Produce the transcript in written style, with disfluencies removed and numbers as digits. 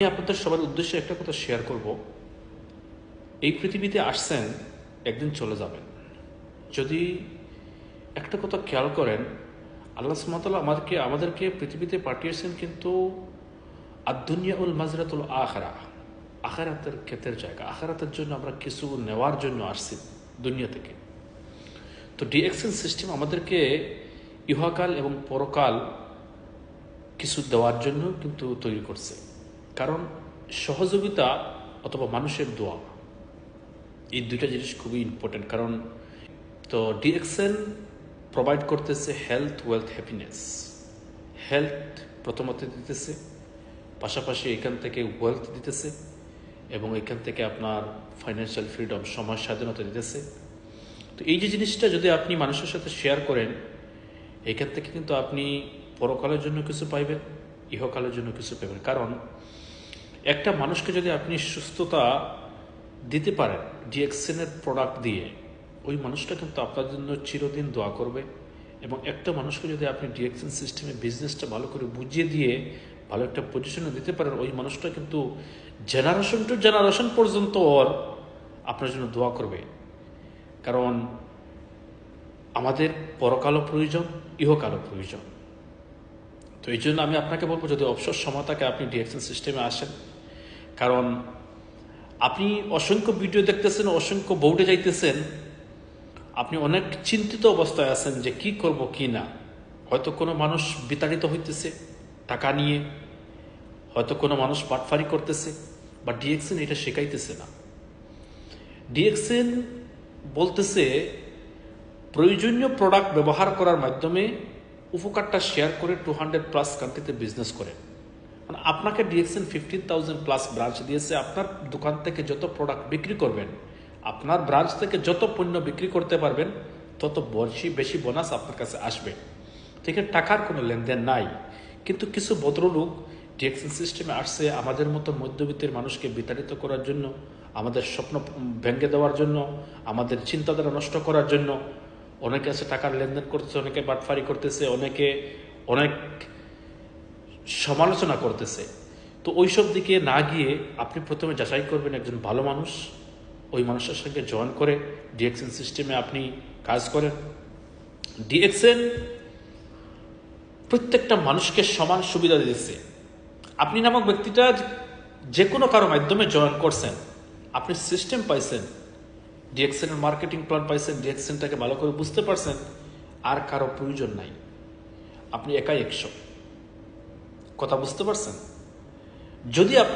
আমি আপনাদের সবার উদ্দেশ্যে একটা কথা শেয়ার করব। এই পৃথিবীতে আসছেন, একদিন চলে যাবেন। যদি একটা কথা খেয়াল করেন, আল্লাহ সুবহানাহু ওয়া তাআলা আমাদেরকে পৃথিবীতে পাঠিয়েছেন কিন্তু আদ-দুনিয়াউল মাজরাতুল আখিরা, আখিরাতের ক্ষেতের জায়গা। আখিরাতের জন্য আমরা কিছু নেওয়ার জন্য আসছি দুনিয়া থেকে। তো ডিএক্সএন সিস্টেম আমাদেরকে ইহকাল এবং পরকাল কিছু দেওয়ার জন্য কিন্তু তৈরি করছে। কারণ সহযোগিতা অথবা মানুষের দোয়া, এই দুইটা জিনিস খুবই ইম্পর্টেন্ট। কারণ তো ডিএক্সএন প্রোভাইড করতেছে হেলথ, ওয়েলথ, হ্যাপিনেস। হেলথ প্রথমত দিতেছে, পাশাপাশি এখান থেকে ওয়েলথ দিতেছে, এবং এখান থেকে আপনার ফাইন্যান্সিয়াল ফ্রিডম, সময় স্বাধীনতা দিতেছে। তো এই যে জিনিসটা যদি আপনি মানুষের সাথে শেয়ার করেন, এখান থেকে কিন্তু আপনি পরকালের জন্য কিছু পাইবেন, ইহকালের জন্য কিছু পাবেন। কারণ একটা মানুষকে যদি আপনি সুস্থতা দিতে পারেন ডিএক্সএনের প্রোডাক্ট দিয়ে, ওই মানুষটা কিন্তু আপনার জন্য চিরদিন দোয়া করবে। এবং একটা মানুষকে যদি আপনি ডিএক্সএন সিস্টেমে বিজনেসটা ভালো করে বুঝিয়ে দিয়ে ভালো একটা পজিশনে দিতে পারেন, ওই মানুষটা কিন্তু জেনারেশন টু জেনারেশন পর্যন্ত আপনার জন্য দোয়া করবে। কারণ আমাদের পরকালও প্রয়োজন, ইহকালও প্রয়োজন। তো এই জন্য আমি আপনাকে বলবো, যদি অবসর সময় থাকে আপনি ডিএক্সএন সিস্টেমে আসেন। কারণ আপনি অসংখ্য ভিডিও দেখতেছেন, অসংখ্য বোর্ডে যাইতেছেন, আপনি অনেক চিন্তিত অবস্থায় আছেন যে কি করব কি না। হয়তো কোনো মানুষ বিতাড়িত হইতেছে টাকা নিয়ে, হয়তো কোনো মানুষ বাটফারি করতেছে, বা ডিএক্সএন এটা শেখাইতেছে না। ডিএক্সএন বলতেছে প্রয়োজনীয় প্রোডাক্ট ব্যবহার করার মাধ্যমে উপকারটা শেয়ার করে 200+ কান্ট্রিতে বিজনেস করে। মানে আপনাকে ডিএক্সএন 15,000+ ব্রাঞ্চ দিয়েছে। আপনার দোকান থেকে যত প্রোডাক্ট বিক্রি করবেন, আপনার ব্রাঞ্চ থেকে যত পণ্য বিক্রি করতে পারবেন, তত বেশি বোনাস আপনার কাছে আসবে। ঠিক আছে, টাকার কোনো লেনদেন নাই। কিন্তু কিছু ভদ্রলোক ডিএক্সএন সিস্টেমে আসছে আমাদের মতো মধ্যবিত্তের মানুষকে বিতাড়িত করার জন্য, আমাদের স্বপ্ন ভেঙে দেওয়ার জন্য, আমাদের চিন্তাধারা নষ্ট করার জন্য। অনেকে আছে টাকার লেনদেন করতেছে, অনেকে বাটফারি করতেছে, অনেকে অনেক সমালোচনা করতেছে। তো ওইসব দিকে না গিয়ে আপনি প্রথমে যাচাই করবেন একজন ভালো মানুষ, ওই মানুষের সঙ্গে জয়েন করে ডিএক্সএন সিস্টেমে আপনি কাজ করেন। ডিএক্সএন প্রত্যেকটা মানুষকে সমান সুবিধা দিচ্ছে। আপনি নামক ব্যক্তিটা যে কোনো কারো মাধ্যমে জয়েন করছেন, আপনি সিস্টেম পাইছেন, ডিএক্সএন এর মার্কেটিং প্ল্যান পাইছেন, ডিএক্সএনটাকে ভালো করে বুঝতে পারছেন, আর কারো প্রয়োজন নাই। আপনি একাই 100। কথা বুঝতে পারছেন? যদি আপনি